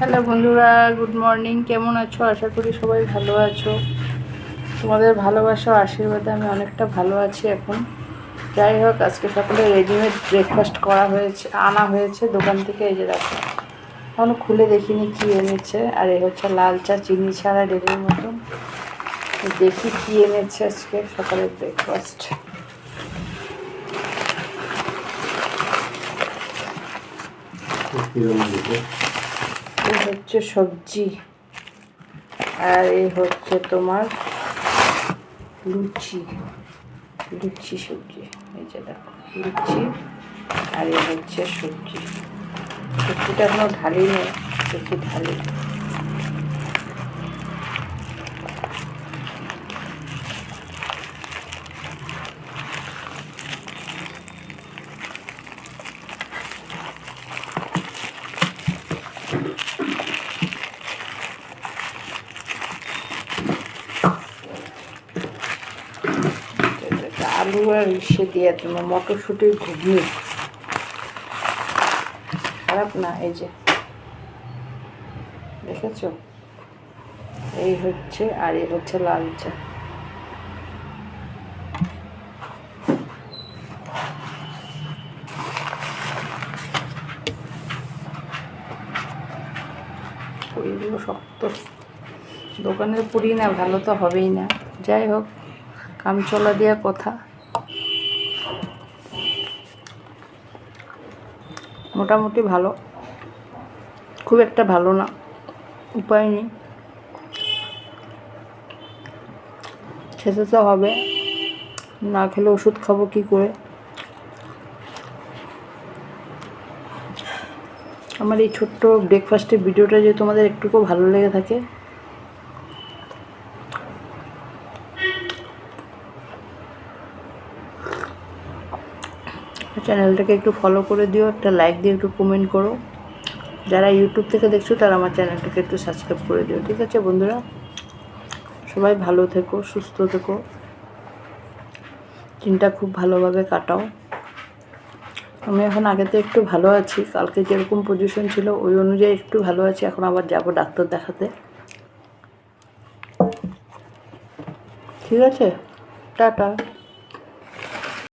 Hello বন্ধুরা, good morning. কেমন আছো? আশা করি সবাই ভালো আছো। তোমাদের ভালোবাসা ও আশীর্বাদে আমি অনেকটা ভালো আছি এখন। যাই হোক, আজকে সকালে রেডিমেড ব্রেকফাস্ট আনা হয়েছে দোকান থেকে। এই যে দেখো, এখনো খুলে দেখিনি কী এনেছে। আর এই হচ্ছে লাল চা, চিনি ছাড়া, ডেলির মতন। দেখি কী এনেছে আজকে সকালের ব্রেকফাস্ট। এই হচ্ছে সবজি, আর এই হচ্ছে তোমার লুচি সবজি। এই যে দেখো, লুচি আর এই হচ্ছে সবজিটা এখনো ঢালি নেই, দেখি ঢালি। আলু আর ইসে দিয়ে তোমার মটরশুঁটির ঘুগনি, খারাপ না। এই যে দেখেছো, এই হচ্ছে, আর এই হচ্ছে লাল চা। পুরিগুলো শক্ত, দোকানের পুরি না, ভালো তো হবেই না। যাই হোক, কাম চলা দেওয়া কথা। মোটামুটি ভালো, খুব একটা ভালো না, উপায় নেই, খেতে তো হবে, না খেলে ওষুধ খাবো কি করে। আমার এই ছোট্ট ব্রেকফাস্টের ভিডিওটা যদি তোমাদের একটুকু ভালো লেগে থাকে, চ্যানেলটাকে একটু ফলো করে দিও, একটা লাইক দিয়ে একটু কমেন্ট করো। যারা ইউটিউব থেকে দেখছো তারা আমার চ্যানেলটাকে একটু সাবস্ক্রাইব করে দিও। ঠিক আছে বন্ধুরা, সবাই ভালো থেকো, সুস্থ থেকো, দিনটা খুব ভালোভাবে কাটাও। আমি এখন আগেতে একটু ভালো আছি, কালকে যেরকম পজিশন ছিল ওই অনুযায়ী একটু ভালো আছি। এখন আবার যাব ডাক্তার দেখাতে। ঠিক আছে, টাটা।